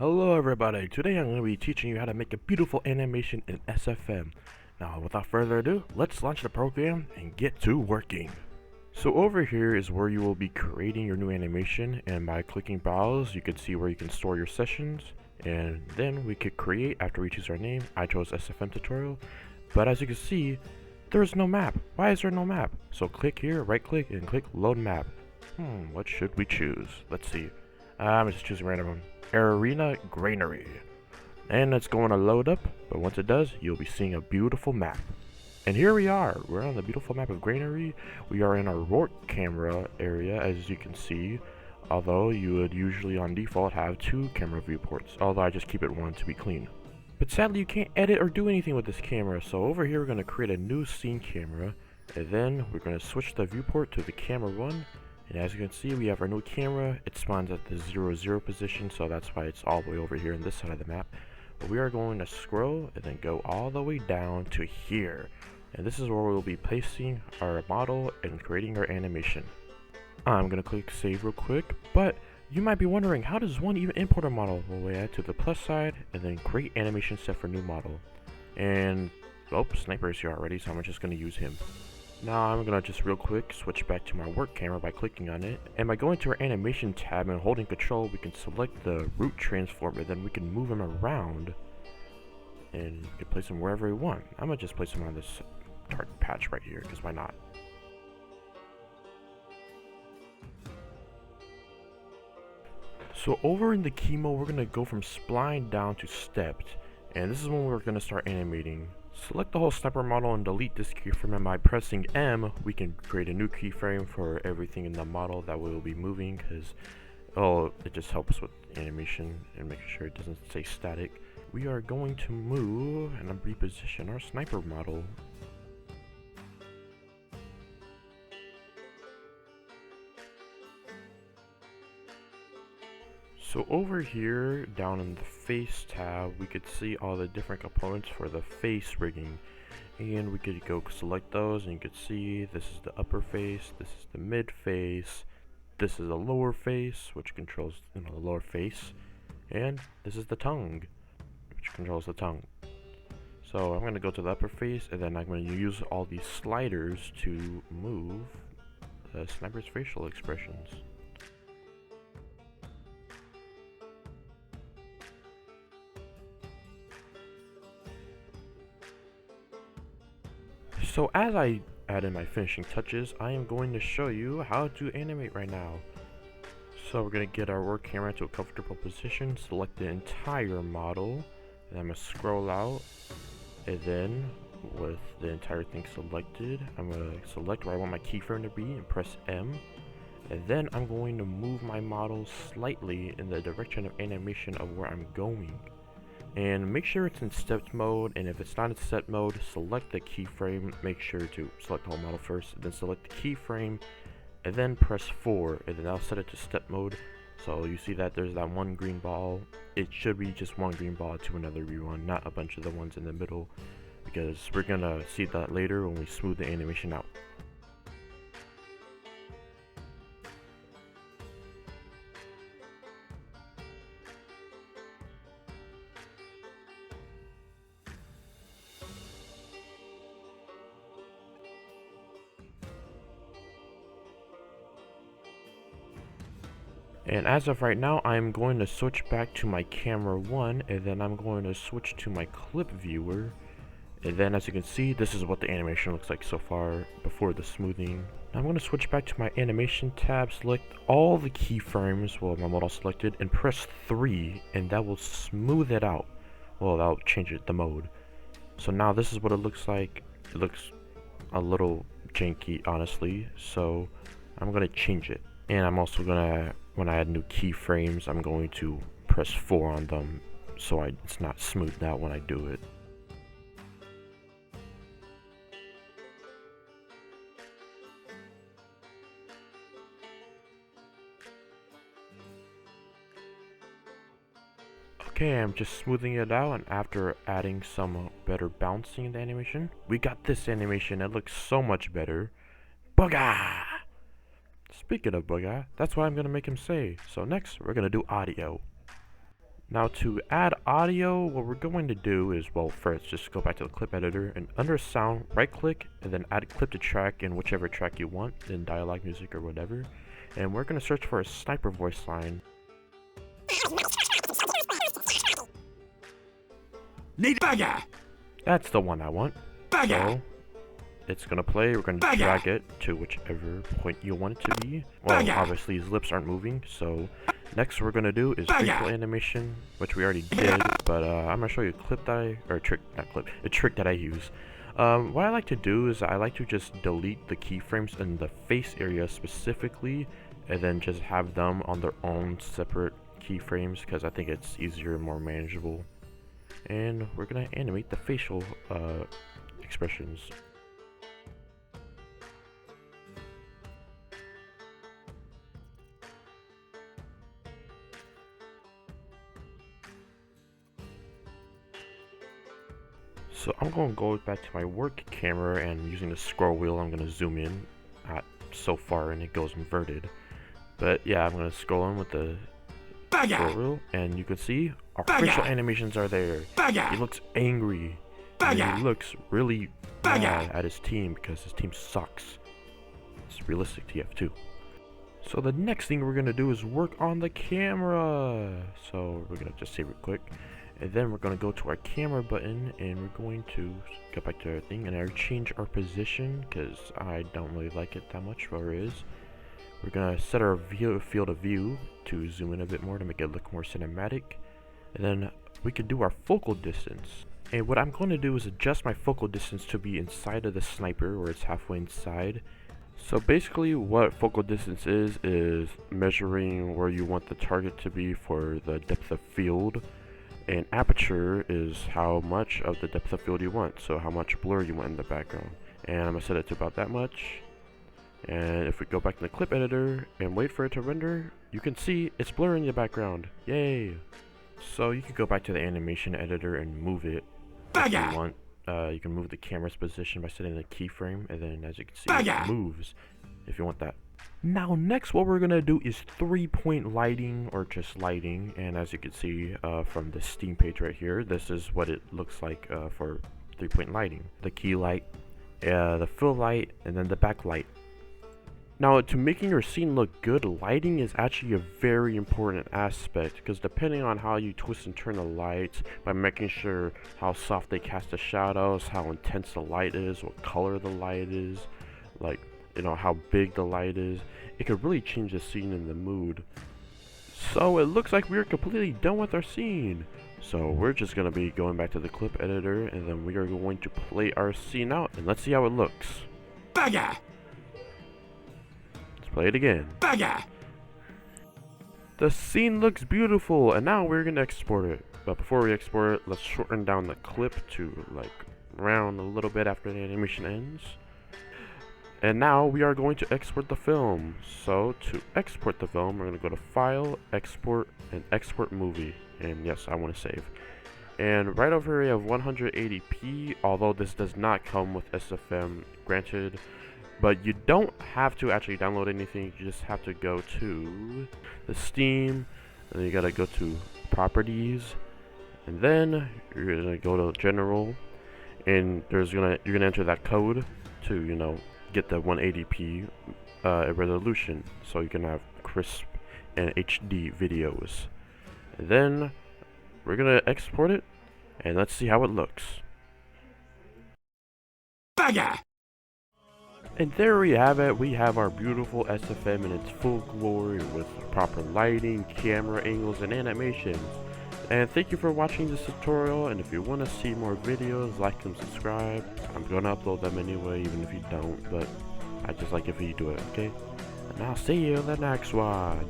Hello everybody, today I'm going to be teaching you how to make a beautiful animation in SFM. Now without further ado, let's launch the program and get to working. So over here is where you will be creating your new animation, and by clicking browse you can see where you can store your sessions, and then we could create after we choose our name. I chose SFM tutorial, but as you can see there is no map. Why is there no map? So click here, right click and click load map. What should we choose? Let's see. I'm just choosing random one. Arena Granary. And it's going to load up, but once it does, you'll be seeing a beautiful map. And here we are. We're on the beautiful map of Granary. We are in our Rourke camera area, as you can see. Although you would usually on default have 2 camera viewports, although I just keep it 1 to be clean. But sadly you can't edit or do anything with this camera, so over here we're going to create a new scene camera, and then we're going to switch the viewport to the camera 1. And as you can see, we have our new camera. It spawns at the 0, 0 position, so that's why it's all the way over here on this side of the map. But we are going to scroll and then go all the way down to here. And this is where we'll be placing our model and creating our animation. I'm going to click save real quick, but you might be wondering, how does one even import a model? Well, we add to the plus side and then create animation set for new model. And, oh, Sniper is here already, so I'm just going to use him. Now I'm gonna just real quick switch back to my work camera by clicking on it, and by going to our animation tab and holding control we can select the root transform, and then we can move him around and we can place him wherever we want. I'm gonna just place him on this target patch right here, because why not? So over in the key mode we're gonna go from spline down to stepped, and this is when we're gonna start animating. Select the whole sniper model and delete this keyframe, and by pressing M we can create a new keyframe for everything in the model that will be moving, because it just helps with animation and making sure it doesn't stay static. We are going to move and reposition our sniper model. So over here, down in the face tab, we could see all the different components for the face rigging. And we could go select those, and you could see this is the upper face, this is the mid face, this is the lower face, which controls the lower face, and this is the tongue, which controls the tongue. So I'm going to go to the upper face, and then I'm going to use all these sliders to move the sniper's facial expressions. So as I add in my finishing touches, I am going to show you how to animate right now. So we're going to get our work camera to a comfortable position, select the entire model, and I'm going to scroll out, and then with the entire thing selected, I'm going to select where I want my keyframe to be and press M, and then I'm going to move my model slightly in the direction of animation of where I'm going. And make sure it's in stepped mode, and if it's not in step mode, select the keyframe. Make sure to select the whole model first, then select the keyframe, and then press 4, and then I'll set it to step mode. So you see that there's that one green ball. It should be just one green ball to another green one, not a bunch of the ones in the middle, because we're gonna see that later when we smooth the animation out. And as of right now, I'm going to switch back to my camera 1, and then I'm going to switch to my clip viewer. And then as you can see, this is what the animation looks like so far before the smoothing. I'm going to switch back to my animation tab, select all the keyframes, my model selected, and press 3, and that will smooth it out. Well, that'll change the mode. So now this is what it looks like. It looks a little janky, honestly, so I'm going to change it. And I'm also going to, when I add new keyframes, I'm going to press 4 on them so it's not smoothed out when I do it. Okay, I'm just smoothing it out, and after adding some better bouncing in the animation, we got this animation. It looks so much better. Booga! Speaking of Booga, that's what I'm going to make him say. So next, we're going to do audio. Now to add audio, what we're going to do is, well, first just go back to the clip editor and under sound, right click and then add clip to track in whichever track you want, in dialogue, music, or whatever. And we're going to search for a sniper voice line. Need bagger. That's the one I want. So it's gonna play. We're gonna drag it to whichever point you want it to be. Well, obviously his lips aren't moving. So next we're gonna do is facial animation, which we already did. But I'm gonna show you a clip that a trick that I use. What I like to do is I like to just delete the keyframes in the face area specifically, and then just have them on their own separate keyframes because I think it's easier and more manageable. And we're gonna animate the facial expressions. So I'm going to go back to my work camera, and using the scroll wheel I'm going to zoom in at so far, and it goes inverted. But yeah, I'm going to scroll in with the scroll wheel, and you can see our facial animations are there. He looks angry, and he looks really mad at his team because his team sucks. It's realistic TF2. So the next thing we're going to do is work on the camera. So we're going to just save it quick. And then we're going to go to our camera button, and we're going to go back to our thing and change our position because I don't really like it that much where it is. We're going to set our field of view to zoom in a bit more to make it look more cinematic. And then we could do our focal distance. And what I'm going to do is adjust my focal distance to be inside of the sniper, where it's halfway inside. So basically what focal distance is measuring where you want the target to be for the depth of field. And aperture is how much of the depth of field you want, so how much blur you want in the background. And I'm going to set it to about that much. And if we go back to the clip editor and wait for it to render, you can see it's blurring the background. Yay! So you can go back to the animation editor and move it if you want. You can move the camera's position by setting the keyframe, and then as you can see, it moves if you want that. Now next what we're gonna do is 3-point lighting, or just lighting, and as you can see from the Steam page right here, this is what it looks like for 3-point lighting. The key light, the fill light, and then the backlight. Now to making your scene look good, lighting is actually a very important aspect, because depending on how you twist and turn the lights, by making sure how soft they cast the shadows, how intense the light is, what color the light is, like, you know, how big the light is, it could really change the scene and the mood. So it looks like we're completely done with our scene. So we're just going to be going back to the clip editor, and then we are going to play our scene out, and let's see how it looks. Bagger. Let's play it again. Bagger. The scene looks beautiful, and now we're going to export it. But before we export it, let's shorten down the clip to like round a little bit after the animation ends. And now we are going to export the film. So to export the film, we're going to go to File, Export, and Export Movie. And yes, I want to save. And right over here we have 180p, although this does not come with SFM, granted. But you don't have to actually download anything, you just have to go to the Steam, and then you gotta go to Properties, and then you're gonna go to General, and you're gonna enter that code to, you know, get the 180p resolution, so you can have crisp and HD videos. And then we're gonna export it, and let's see how it looks. Bagger. And there we have it. We have our beautiful SFM in its full glory with proper lighting, camera angles, and animations. And thank you for watching this tutorial, and if you want to see more videos, like and subscribe. I'm going to upload them anyway, even if you don't, but I just like if you do it, okay? And I'll see you in the next one.